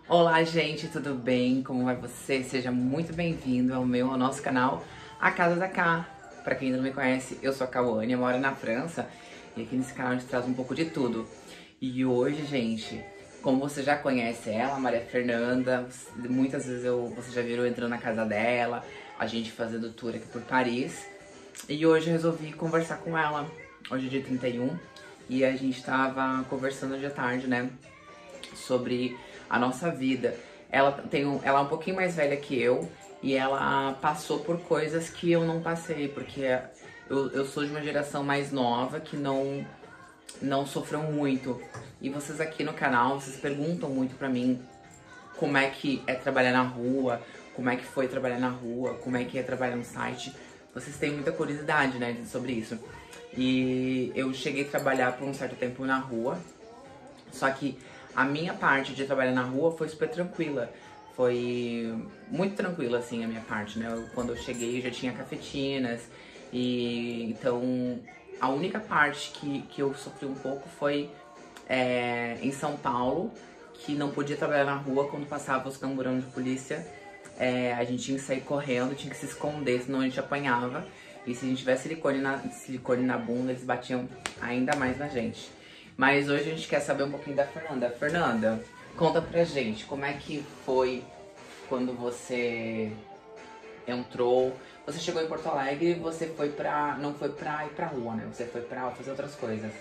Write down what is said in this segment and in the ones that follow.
Olá, gente, tudo bem? Como vai você? Seja muito bem-vindo ao nosso canal, A Casa da Cá. Pra quem ainda não me conhece, eu sou a Cauane, eu moro na França e aqui nesse canal a gente traz um pouco de tudo. E hoje, gente, como você já conhece ela, Maria Fernanda, muitas vezes você já viu eu entrando na casa dela, a gente fazendo tour aqui por Paris. E hoje eu resolvi conversar com ela. Hoje é dia 31 e a gente tava conversando hoje à tarde, né? Sobre a nossa vida. Ela é um pouquinho mais velha que eu e ela passou por coisas que eu não passei, porque eu sou de uma geração mais nova que não sofreu muito. E vocês aqui no canal, vocês perguntam muito pra mim como é que é trabalhar na rua, como é que foi trabalhar na rua, como é que é trabalhar no site. Vocês têm muita curiosidade, né, sobre isso. E eu cheguei a trabalhar por um certo tempo na rua, só que a minha parte de trabalhar na rua foi super tranquila. Foi muito tranquila, assim, a minha parte, né? Quando eu cheguei já tinha cafetinas. E então a única parte que eu sofri um pouco foi em São Paulo, que não podia trabalhar na rua quando passava os camburão de polícia. A gente tinha que sair correndo, tinha que se esconder, senão a gente apanhava. E se a gente tivesse silicone na bunda, eles batiam ainda mais na gente. Mas hoje a gente quer saber um pouquinho da Fernanda. Fernanda, conta pra gente como é que foi quando você entrou. Você chegou em Porto Alegre e você foi pra. Não foi pra ir pra rua, né? Você foi pra fazer outras coisas.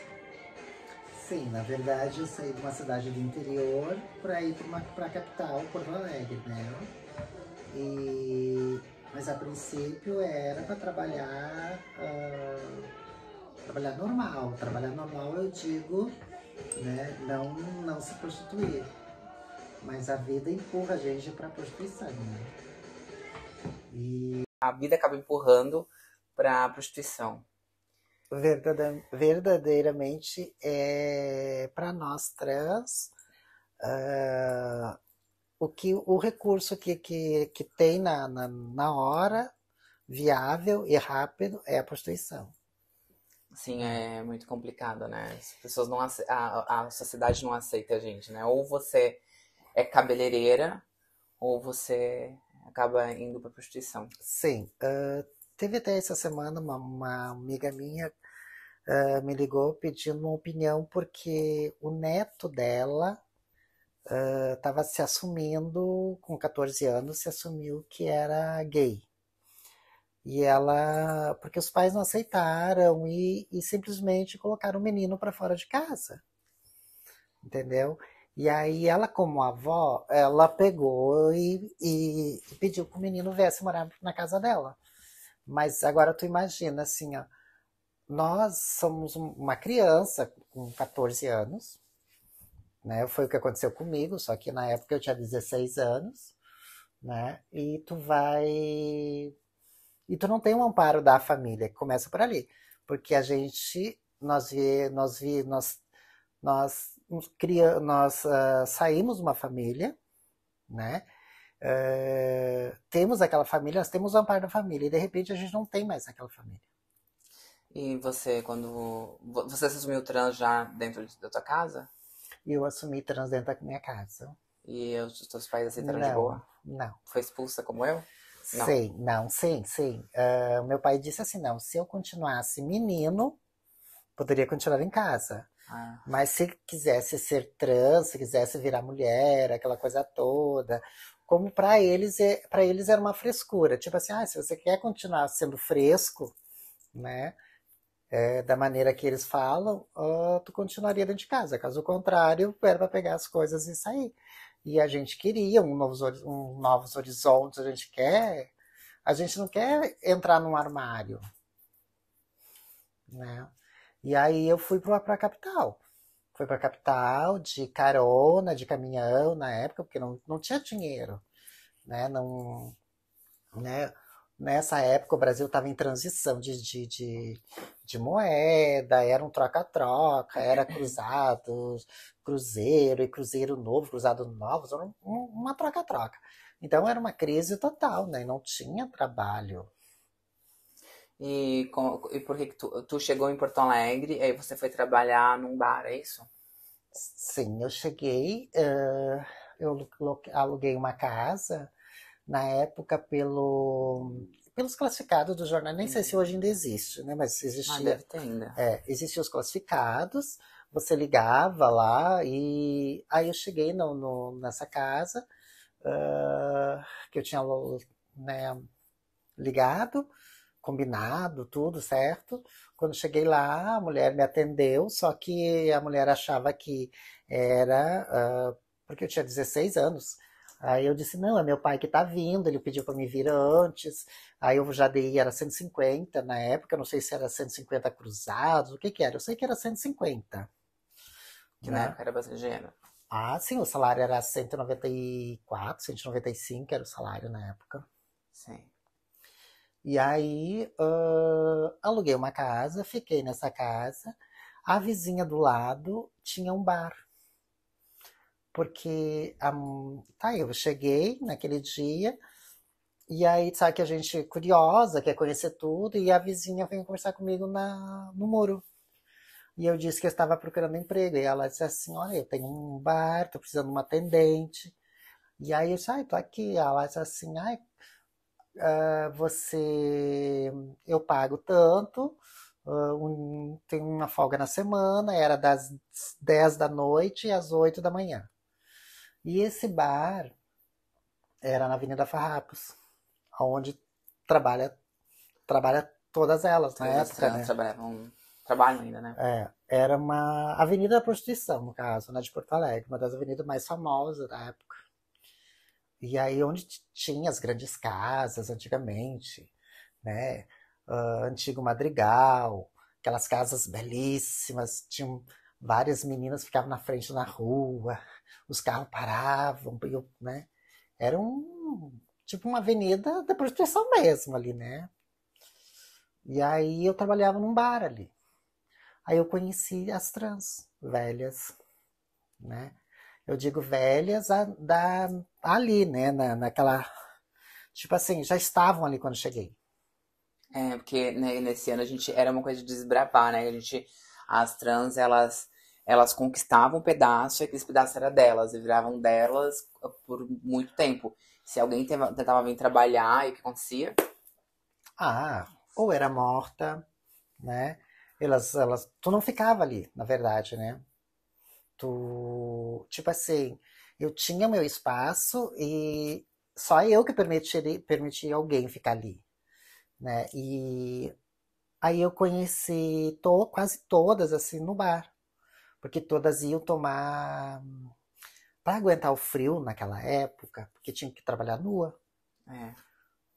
Sim, na verdade eu saí de uma cidade do interior para ir para a capital, Porto Alegre, né? Mas a princípio era para trabalhar, trabalhar normal. Trabalhar normal eu digo, né? Não se prostituir. Mas a vida empurra a gente para a prostituição, né? A vida acaba empurrando pra prostituição. Verdadeiramente é para nós trans o recurso que tem na hora, viável e rápido, é a prostituição. Sim, é muito complicado, né? As pessoas não a sociedade não aceita a gente, né? Ou você é cabeleireira, ou você acaba indo pra prostituição. Sim, teve até essa semana uma amiga minha me ligou pedindo uma opinião porque o neto dela estava se assumindo, com 14 anos, se assumiu que era gay. E ela, porque os pais não aceitaram e simplesmente colocaram o menino para fora de casa, entendeu? E aí ela, como avó, ela pegou e pediu que o menino viesse morar na casa dela. Mas agora tu imagina assim, ó, nós somos uma criança com 14 anos, né? Foi o que aconteceu comigo, só que na época eu tinha 16 anos, né? E tu não tem um amparo da família, que começa por ali. Porque a gente, nós saímos de uma família, né? Temos aquela família, nós temos o amparo da família, e de repente a gente não tem mais aquela família. E você, quando. Você se assumiu trans já dentro da tua casa? E eu assumi trans dentro da minha casa. E os teus pais aceitaram de Não, boa? não. Foi expulsa como eu? Não. Sei, não, sim, sim. Meu pai disse assim, não, se eu continuasse menino, poderia continuar em casa. Ah, Mas se quisesse ser trans, se quisesse virar mulher, aquela coisa toda, como para eles era uma frescura, tipo assim, se você quer continuar sendo fresco, né, da maneira que eles falam, tu continuaria dentro de casa. Caso contrário, era para pegar as coisas e sair. E a gente queria novos horizontes, a gente não quer entrar num armário, né? E aí eu fui para a capital. Fui para a capital de carona, de caminhão na época, porque não tinha dinheiro, né? Não, né? Nessa época o Brasil estava em transição de moeda, era um troca-troca, era cruzados, cruzeiro e cruzeiro novo, cruzado novos, era uma troca-troca. Então era uma crise total, né? Não tinha trabalho. e por que tu chegou em Porto Alegre e aí você foi trabalhar num bar, é isso? Sim, eu cheguei, eu aluguei uma casa na época pelos classificados do jornal. Nem sei se hoje ainda existe, né? Mas Ah, existia. deve ter ainda. Existiam os classificados, você ligava lá e aí eu cheguei nessa casa que eu tinha, né, ligado, combinado, tudo certo. Quando cheguei lá, a mulher me atendeu, só que a mulher achava que era porque eu tinha 16 anos. Aí eu disse, não, é meu pai que tá vindo, ele pediu para me vir antes. Aí eu já dei, era 150 na época, eu não sei se era 150 cruzados, o que que era? Eu sei que era 150, Que na né? época era bastante dinheiro. Ah, sim, o salário era 194, 195 era o salário na época. Sim. E aí, aluguei uma casa, fiquei nessa casa. A vizinha do lado tinha um bar. Porque, tá, eu cheguei naquele dia, e aí, sabe que a gente, curiosa, quer conhecer tudo, e a vizinha veio conversar comigo no muro. E eu disse que eu estava procurando emprego. E ela disse assim: Olha, eu tenho um bar, tô precisando de uma atendente. E aí eu disse: Ai, tô aqui. Ela disse assim: Ai, eu pago tanto, tem uma folga na semana, era das 10 da noite às 8 da manhã. E esse bar era na Avenida Farrapos, onde trabalha, trabalha todas elas na Todas as época, trans né? trabalham ainda, né? Era uma avenida da prostituição, no caso, né, de Porto Alegre, uma das avenidas mais famosas da época. E aí onde tinha as grandes casas antigamente, né? Antigo Madrigal, aquelas casas belíssimas, tinham várias meninas que ficavam na frente na rua, os carros paravam, né? Era tipo uma avenida da prostituição mesmo ali, né? E aí eu trabalhava num bar ali. Aí eu conheci as trans velhas, né? Eu digo velhas ali, né? Naquela. Tipo assim, já estavam ali quando cheguei. É, porque né, nesse ano a gente era uma coisa de desbravar, né? As trans, elas conquistavam um pedaço e aquele pedaço era delas, e viravam delas por muito tempo. Se alguém tentava vir trabalhar, e o que acontecia? Ah, ou era morta, né? Tu não ficava ali, na verdade, né? Tipo assim, eu tinha meu espaço e só eu que permitia alguém ficar ali, né? E aí eu conheci quase todas assim no bar, porque todas iam tomar para aguentar o frio naquela época, porque tinha que trabalhar nua, É,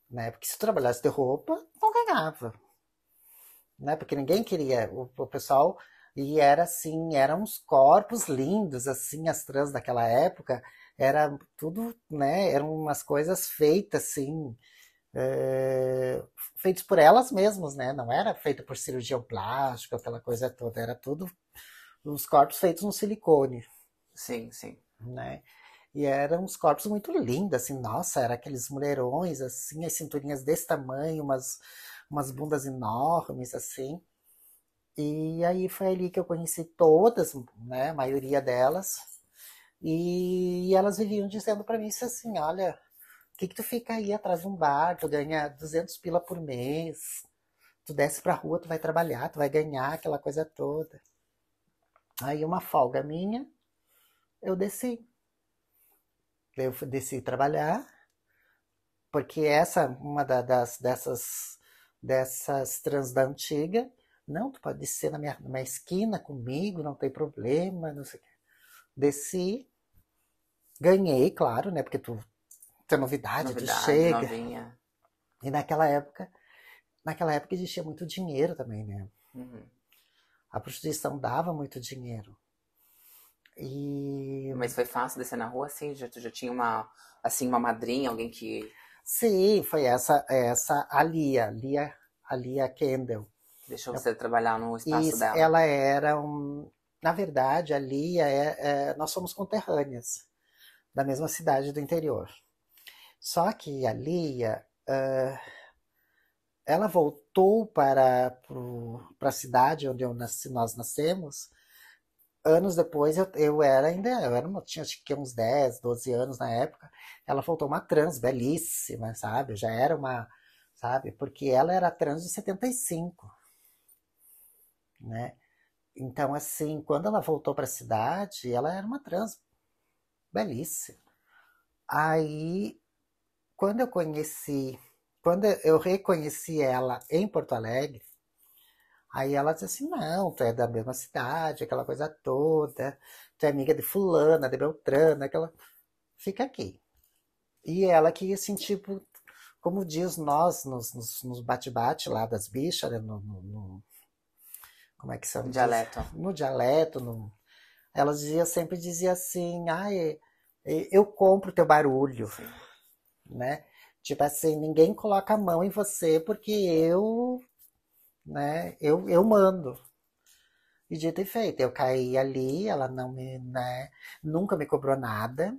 né? Porque se trabalhasse de roupa, não ganhava, né? Porque ninguém queria, o pessoal e era assim, eram uns corpos lindos assim, as trans daquela época, era tudo, né? Eram umas coisas feitas assim, é, feitos por elas mesmas, né? Não era feito por cirurgia plástica, aquela coisa toda, era tudo os corpos feitos no silicone, sim, sim. né? E eram uns corpos muito lindos, assim, nossa, era aqueles mulherões, assim, as cinturinhas desse tamanho, umas bundas enormes, assim. E aí foi ali que eu conheci todas, né, a maioria delas. E elas viviam dizendo para mim assim, olha, o que tu fica aí atrás de um bar, tu ganha 200 pila por mês, tu desce pra rua, tu vai trabalhar, tu vai ganhar aquela coisa toda. Aí uma folga minha, eu desci. Eu desci trabalhar, porque uma dessas trans da antiga, não, tu pode descer na minha esquina comigo, não tem problema, não sei o quê. Desci, ganhei, claro, né? Porque tu é novidade, tu Novidade, chega. novinha. E naquela época existia muito dinheiro também, né? Uhum. A prostituição dava muito dinheiro. E Mas foi fácil descer na rua, assim? Tu já tinha uma madrinha, alguém sim, foi essa a Lia Kendall. que deixou você trabalhar no E espaço dela? ela era na verdade, a Lia nós somos conterrâneas da mesma cidade do interior. Só que a Lia, ela voltou para a cidade onde nós nascemos anos depois, eu tinha acho que uns 10, 12 anos na época, ela voltou uma trans belíssima, sabe? Já era uma, sabe? Porque ela era trans de 75, né? Então, assim, quando ela voltou para a cidade, ela era uma trans belíssima. Aí, quando eu conheci, quando eu reconheci ela em Porto Alegre, aí ela disse assim, não, tu é da mesma cidade, aquela coisa toda, tu é amiga de fulana, de Beltrana, aquela... Fica aqui. E ela que, assim, tipo, como diz nós nos bate-bate lá das bichas, né, como é que são? Diz? Dialeto. No dialeto, ela sempre dizia assim, eu compro teu barulho, Sim. né? Tipo assim, ninguém coloca a mão em você porque né, eu mando. E dito e feito, eu caí ali, ela não me, né, nunca me cobrou nada.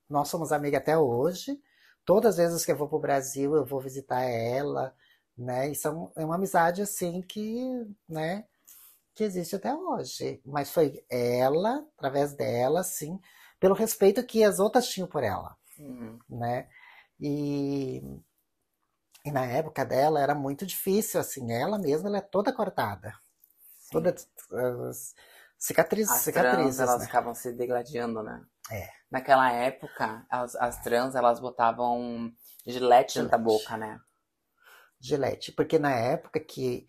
Nós somos amigas até hoje. Todas as vezes que eu vou pro Brasil, eu vou visitar ela, né? E é uma amizade assim que, né, que existe até hoje. Mas foi ela, através dela, sim, pelo respeito que as outras tinham por ela, Uhum. né? E, e na época dela era muito difícil, assim, ela mesma ela é toda cortada, Sim. todas As trans, cicatrizes, elas né? ficavam se degladiando, né? É, Naquela época, as trans, elas botavam gilete dentro da Gillette. boca, né? Gillette, porque na época que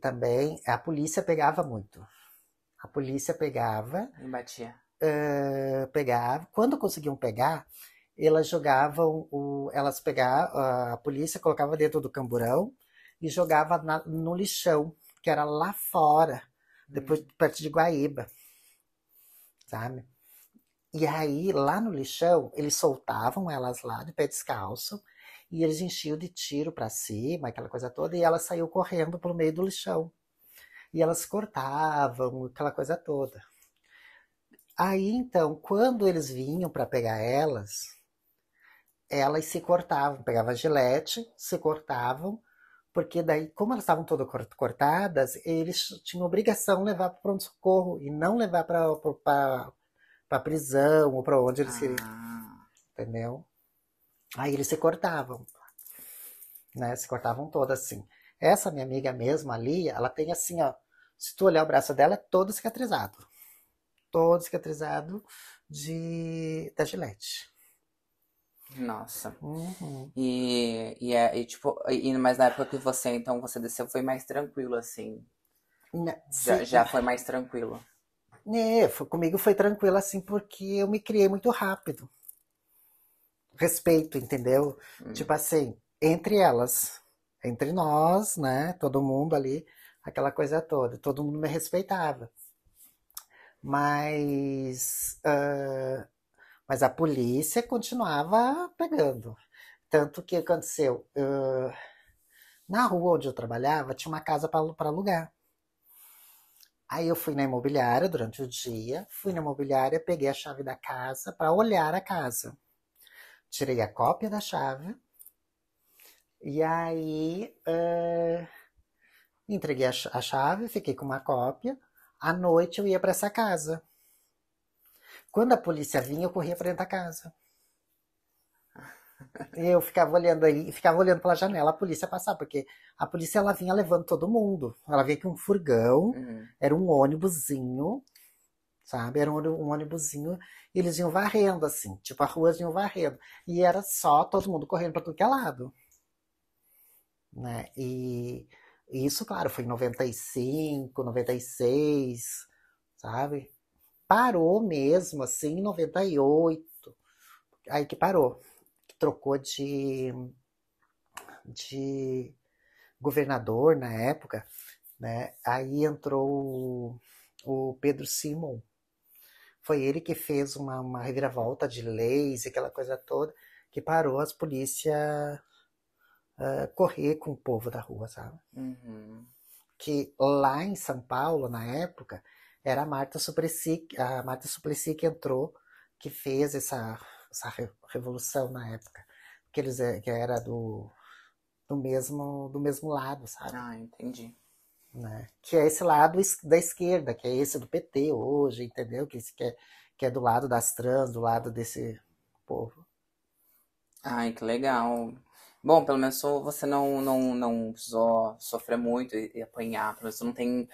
também a polícia pegava muito. A polícia E batia. pegava, quando conseguiam pegar, elas jogavam elas pegavam, a polícia colocava dentro do camburão e jogava no lixão, que era lá fora, depois Hum. perto de Guaíba, sabe? E aí, lá no lixão, eles soltavam elas lá de pé descalço e eles enchiam de tiro pra cima, aquela coisa toda, e elas saiu correndo pro meio do lixão. E elas cortavam, aquela coisa toda. Aí, então, quando eles vinham para pegar elas se cortavam, pegavam a gilete, se cortavam, porque daí, como elas estavam todas cortadas, eles tinham obrigação de levar para o pronto-socorro e não levar para prisão ou para onde eles queriam, Ah, entendeu? Aí eles se cortavam, né? Se cortavam todas assim. Essa minha amiga mesmo ali, ela tem assim, ó. Se tu olhar o braço dela, é todo cicatrizado da Gillette. nossa. Uhum. Tipo, mas na época que você, então, você desceu, foi mais tranquilo, assim. Já, Sim, já foi mais tranquilo. comigo foi tranquilo assim porque eu me criei muito rápido. Respeito, entendeu? Hum. Tipo assim, entre elas, entre nós, né? Todo mundo ali, aquela coisa toda. Todo mundo me respeitava. Mas, mas a polícia continuava pegando. Tanto que aconteceu, na rua onde eu trabalhava, tinha uma casa para alugar. Aí eu fui na imobiliária durante o dia, fui na imobiliária, peguei a chave da casa para olhar a casa. Tirei a cópia da chave e aí entreguei a chave, fiquei com uma cópia. À noite eu ia para essa casa. Quando a polícia vinha, eu corria para dentro da casa. E eu ficava olhando aí, ficava olhando pela janela a polícia passar, porque a polícia ela vinha levando todo mundo. Ela vinha com um furgão, Hum. era um ônibusinho, sabe? Era um ônibusinho e eles iam varrendo, assim, tipo, a rua iam varrendo. E era só todo mundo correndo para tudo que é lado, né? E isso, claro, foi em 95, 96, sabe? Parou mesmo, assim, em 98. Aí que parou. Que trocou de governador na época, né? Aí entrou o Pedro Simon. Foi ele que fez uma reviravolta de leis e aquela coisa toda que parou as polícias correr com o povo da rua, sabe? Uhum. Que lá em São Paulo, na época, era a Marta Suplicy que entrou, que fez essa revolução na época. Que era do mesmo lado, sabe? Ah, entendi. né? Que é esse lado da esquerda, que é esse do PT hoje, entendeu? Que é do lado das trans, do lado desse povo. Ai, que legal. Bom, pelo menos você não precisou sofrer muito e apanhar. Pelo menos você não tem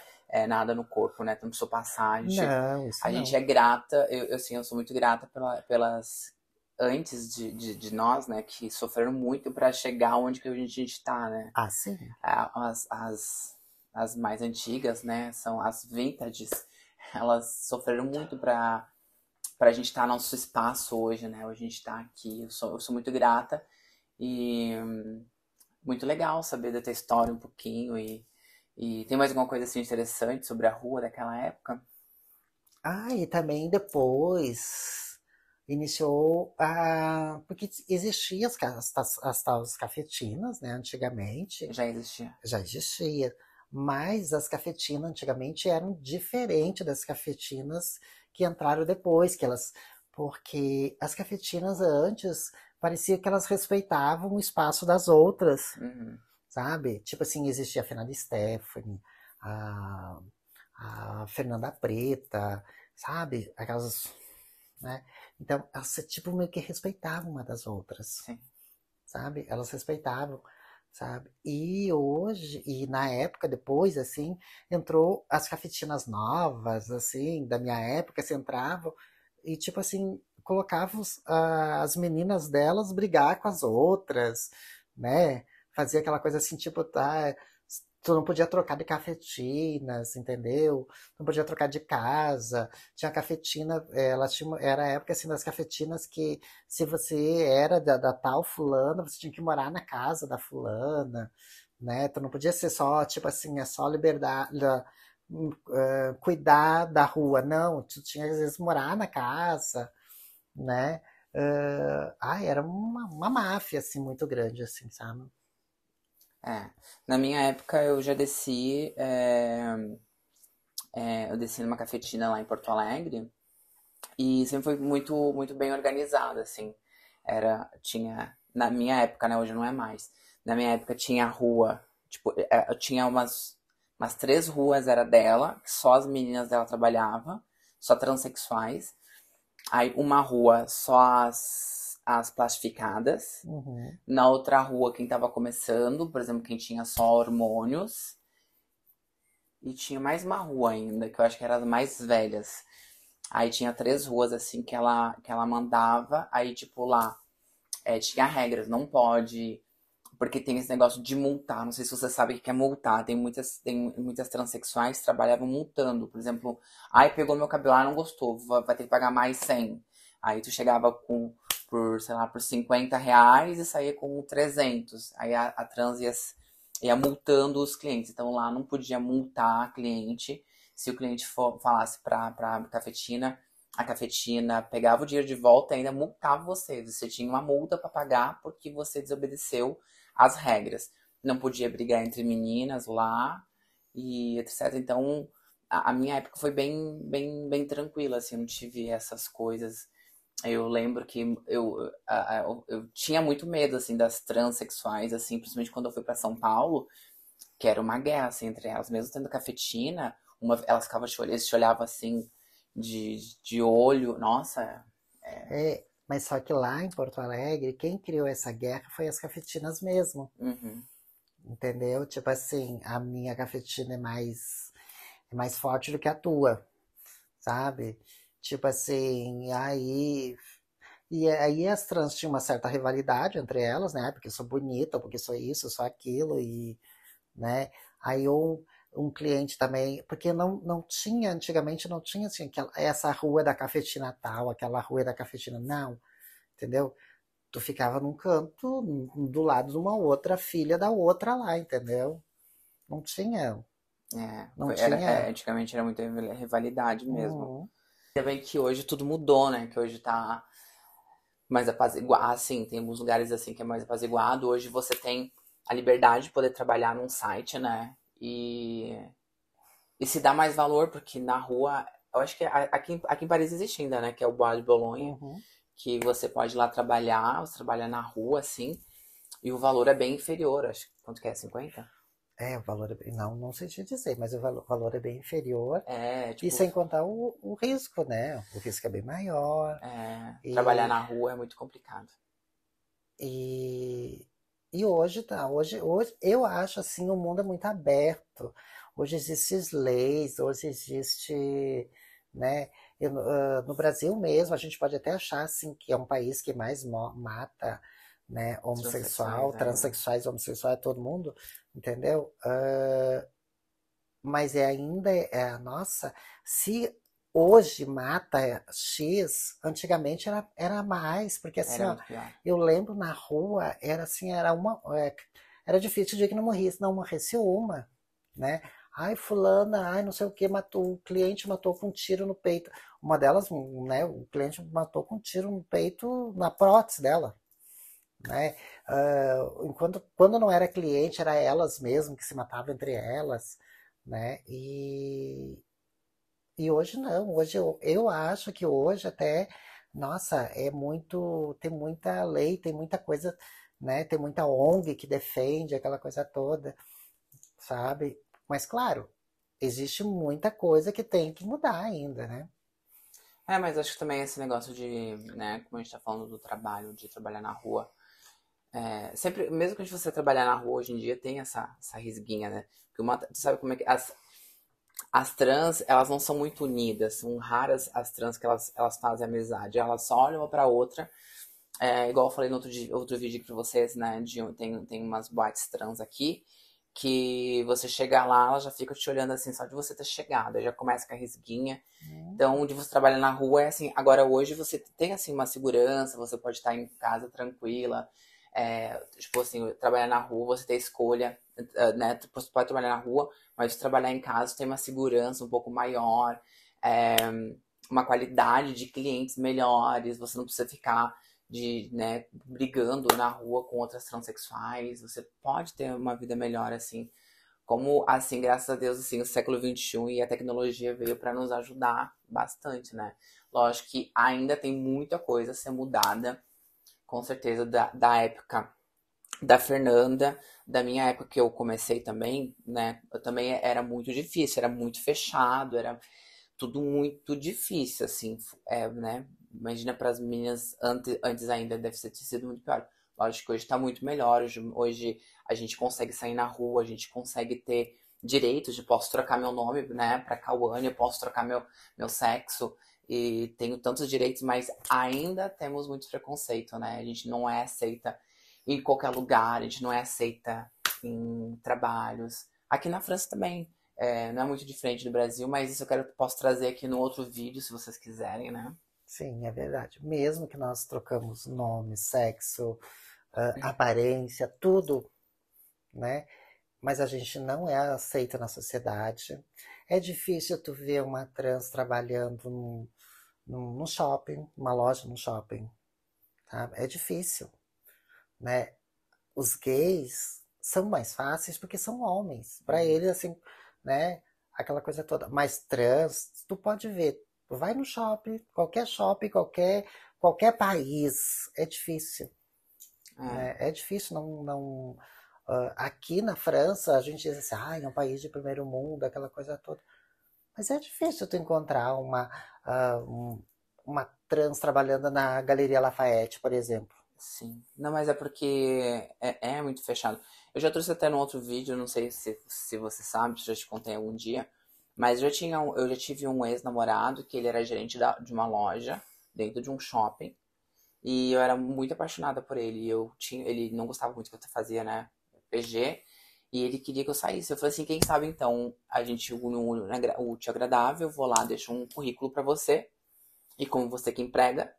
nada no corpo, né? Tu não precisou passar. Não, isso A gente não. é grata, assim, eu sou muito grata pelas antes de nós, né? Que sofreram muito pra chegar onde que a gente tá, né? Ah, sim. As mais antigas, né? São as vintages. Elas sofreram muito pra gente estar no nosso espaço hoje, né? Hoje a gente tá aqui. Eu sou muito grata e muito legal saber da tua história um pouquinho. E tem mais alguma coisa assim interessante sobre a rua daquela época? Ah, e também depois iniciou a. Porque existiam as tais cafetinas, né? Antigamente, Já existia. já existia. Mas as cafetinas antigamente eram diferentes das cafetinas que entraram depois, porque as cafetinas antes parecia que elas respeitavam o espaço das outras, Uhum. sabe? Tipo assim, existia a Fernanda Stephanie, a, a Fernanda Preta, sabe? Aquelas, né? Então, elas tipo meio que respeitavam uma das outras, Sim. sabe? Elas respeitavam, sabe? E hoje, e na época depois, assim, entrou as cafetinas novas, assim, da minha época, se entravam, e tipo assim, colocavam as meninas delas brigar com as outras, né? Fazia aquela coisa assim, tipo, tá, tu não podia trocar de cafetinas, entendeu? Não podia trocar de casa. Tinha cafetina, era a época assim das cafetinas que se você era da tal fulana, você tinha que morar na casa da fulana, né? Tu não podia ser só, tipo assim, é só liberdade, cuidar da rua, não, tu tinha às vezes morar na casa, né? Era uma máfia, assim, muito grande, assim, sabe? É. Na minha época eu já desci. Eu desci numa cafetina lá em Porto Alegre. E sempre foi muito, muito bem organizado, assim. Tinha, na minha época, né, hoje não é mais. Na minha época tinha a rua, tipo, tinha umas três ruas era dela, que só as meninas dela trabalhavam, só transexuais. Aí uma rua só as plastificadas. Uhum. Na outra rua quem tava começando, por exemplo, quem tinha só hormônios. E tinha mais uma rua ainda, que eu acho que era as mais velhas. Aí tinha três ruas assim que ela mandava. Aí, tipo, lá tinha regras, não pode. Porque tem esse negócio de multar. Não sei se você sabe o que é multar. Tem muitas transexuais que trabalhavam multando. Por exemplo, ai, pegou meu cabelo, não gostou, vai ter que pagar mais 100. Aí tu chegava sei lá, por R$ 50 e saía com 300. Aí a trans ia multando os clientes. Então lá não podia multar cliente. Se o cliente falasse pra cafetina, a cafetina pegava o dinheiro de volta e ainda multava você. Você tinha uma multa para pagar porque você desobedeceu as regras. Não podia brigar entre meninas lá e etc. Então, a minha época foi bem, bem, bem tranquila, assim, não tive essas coisas. Eu lembro que eu tinha muito medo, assim, das transexuais, assim, principalmente quando eu fui para São Paulo, que era uma guerra, assim, entre elas. Mesmo tendo cafetina, elas ficavam eles te olhavam, assim, de olho. Nossa, Mas só que lá em Porto Alegre, quem criou essa guerra foi as cafetinas mesmo, uhum, entendeu? Tipo assim, a minha cafetina é mais forte do que a tua, sabe? Tipo assim, aí as trans tinham uma certa rivalidade entre elas, né? Porque eu sou bonita, porque sou isso, sou aquilo, e, né? Aí um cliente também, porque não tinha, antigamente não tinha assim, essa rua da cafetina tal, aquela rua da cafetina, não, entendeu? Tu ficava num canto, do lado de uma outra filha da outra lá, entendeu? Não tinha, não tinha. antigamente era muita rivalidade mesmo. Uhum, Ainda bem que hoje tudo mudou, né? Que hoje tá mais apaziguado. Assim, tem alguns lugares assim que é mais apaziguado. Hoje você tem a liberdade de poder trabalhar num site, né? E se dá mais valor, porque na rua. Eu acho que aqui em Paris existe ainda, né? Que é o Bois de Bolonha. uhum. Que você pode ir lá trabalhar, você trabalha na rua, assim. E o valor é bem inferior. Acho que quanto que é? 50? O valor é bem, não sei te dizer, mas o valor é bem inferior. É, E tipo, sem contar o risco, né? O risco é bem maior. trabalhar E, na rua é muito complicado. e, e hoje tá, hoje eu acho assim, o mundo é muito aberto. Hoje existem leis, hoje existe, né? No Brasil mesmo, a gente pode até achar assim, que é um país que mais mata, né, Transexuais, homossexual, transexuais, homossexual, é todo mundo, entendeu? Mas nossa, se hoje mata X, antigamente era mais, porque assim, era ó, muito pior. eu lembro na rua, era assim, era difícil de que não morresse uma, né? Ai, fulana, ai, não sei o que, matou, o cliente matou com um tiro no peito. Uma delas, né, o cliente matou com um tiro no peito na prótese dela, né? Quando não era cliente, era elas mesmo que se matavam entre elas, né? E hoje não, hoje eu acho que hoje até, nossa, tem muita lei, tem muita coisa, né? Tem muita ONG que defende aquela coisa toda, sabe? Mas claro, existe muita coisa que tem que mudar ainda, né? Mas acho que também esse negócio de, né, como a gente tá falando do trabalho, de trabalhar na rua, sempre, mesmo que você trabalhar na rua hoje em dia, tem essa risguinha, né? Porque tu sabe como é que as trans, elas não são muito unidas, são raras as trans que elas fazem amizade, elas só olham uma pra outra, igual eu falei no outro vídeo aqui pra vocês, né, tem umas boates trans aqui, que você chega lá, ela já fica te olhando assim, só de você ter chegado, aí já começa com a risguinha. Hum. Então, de você trabalhar na rua é assim, agora hoje você tem assim uma segurança, você pode estar em casa tranquila, tipo assim, trabalhar na rua, você tem escolha, né? Você pode trabalhar na rua, mas trabalhar em casa tem uma segurança um pouco maior, é, uma qualidade de clientes melhores, você não precisa ficar né, brigando na rua com outras transexuais, você pode ter uma vida melhor assim. Como, assim, graças a Deus, assim, o século XXI e a tecnologia veio para nos ajudar bastante, né? Lógico que ainda tem muita coisa a ser mudada, com certeza, da época da Fernanda, da minha época que eu comecei também, né? Eu também era muito difícil, era muito fechado, era tudo muito difícil, assim, né? Imagina para as meninas antes ainda deve ter sido muito pior. Lógico que hoje está muito melhor. Hoje a gente consegue sair na rua, a gente consegue ter direitos de posso trocar meu nome, né, para Cauane, eu posso trocar meu sexo e tenho tantos direitos, mas ainda temos muito preconceito, né? A gente não é aceita em qualquer lugar, a gente não é aceita em trabalhos. Aqui na França também. Não é muito diferente do Brasil, mas isso posso trazer aqui no outro vídeo, se vocês quiserem, né? Sim, é verdade. Mesmo que nós trocamos nome, sexo, aparência, tudo, né? Mas a gente não é aceita na sociedade. É difícil tu ver uma trans trabalhando num shopping, uma loja no shopping, tá? É difícil, né? Os gays são mais fáceis porque são homens. Para Uhum. eles, assim, né? Aquela coisa toda. Mas trans, tu pode ver, tu vai no shopping, qualquer país, é difícil, É, né? É difícil aqui na França, a gente diz assim, é um país de primeiro mundo, aquela coisa toda. Mas é difícil tu encontrar uma trans trabalhando na Galeria Lafayette, por exemplo. sim. Não, mas é porque é muito fechado. Eu já trouxe até no outro vídeo, não sei se você sabe, se eu já te contei algum dia, mas eu já tive um ex-namorado que ele era gerente de uma loja dentro de um shopping e eu era muito apaixonada por ele. Ele não gostava muito do que eu fazia, né? PG. E ele queria que eu saísse. Eu falei assim, quem sabe então a gente une o útil ao agradável, eu vou lá, deixo um currículo pra você. E como você que emprega,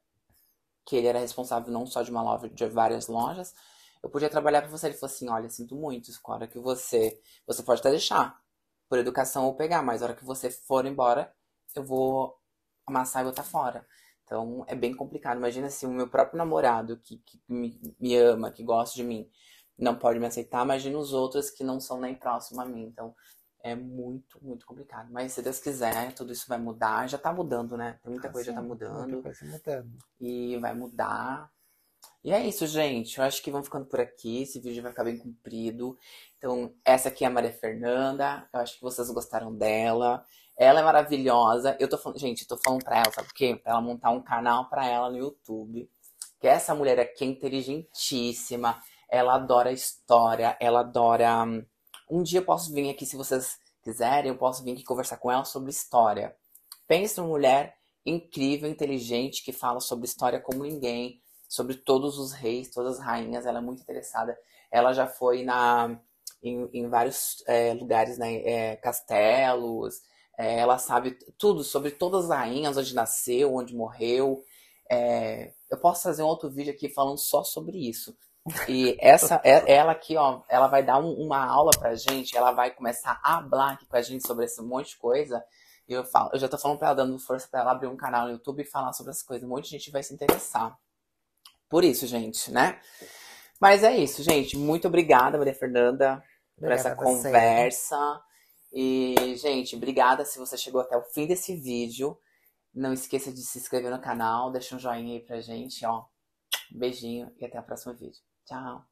que ele era responsável não só de uma loja, de várias lojas, eu podia trabalhar pra você. Ele falou assim, olha, sinto muito, a hora que você pode até deixar, por educação ou pegar, mas a hora que você for embora, eu vou amassar e botar fora. Então é bem complicado. Imagina se o meu próprio namorado, que me ama, que gosta de mim, não pode me aceitar. Imagina os outros que não são nem próximos a mim. Então é muito, muito complicado. Mas se Deus quiser, tudo isso vai mudar. Já tá mudando, né? Tem muita coisa que já tá Sim, muita mudando coisa mudando. e vai mudar. E é isso, gente. Eu acho que vamos ficando por aqui. Esse vídeo vai ficar bem comprido. Então, essa aqui é a Maria Fernanda. Eu acho que vocês gostaram dela. Ela é maravilhosa. Eu tô falando, gente, eu tô falando pra ela, sabe por quê? Pra ela montar um canal pra ela no YouTube. Que essa mulher aqui é inteligentíssima. Ela adora história. Ela adora. Um dia eu posso vir aqui, se vocês quiserem, eu posso vir aqui conversar com ela sobre história. Pensa numa mulher incrível, inteligente, que fala sobre história como ninguém, sobre todos os reis, todas as rainhas. Ela é muito interessada. Ela já foi em vários lugares, né, castelos. Ela sabe tudo sobre todas as rainhas, onde nasceu, onde morreu. Eu posso fazer um outro vídeo aqui falando só sobre isso. E ela aqui, ó, ela vai dar uma aula pra gente, ela vai começar a falar aqui com a gente sobre esse monte de coisa. E eu já tô falando pra ela, dando força pra ela abrir um canal no YouTube e falar sobre essas coisas. Um monte de gente vai se interessar por isso, gente, né? Mas é isso, gente. Muito obrigada, Maria Fernanda, por essa Obrigada a você. conversa. E, gente, obrigada se você chegou até o fim desse vídeo. Não esqueça de se inscrever no canal, deixa um joinha aí pra gente, ó. Um beijinho e até o próximo vídeo. Tchau!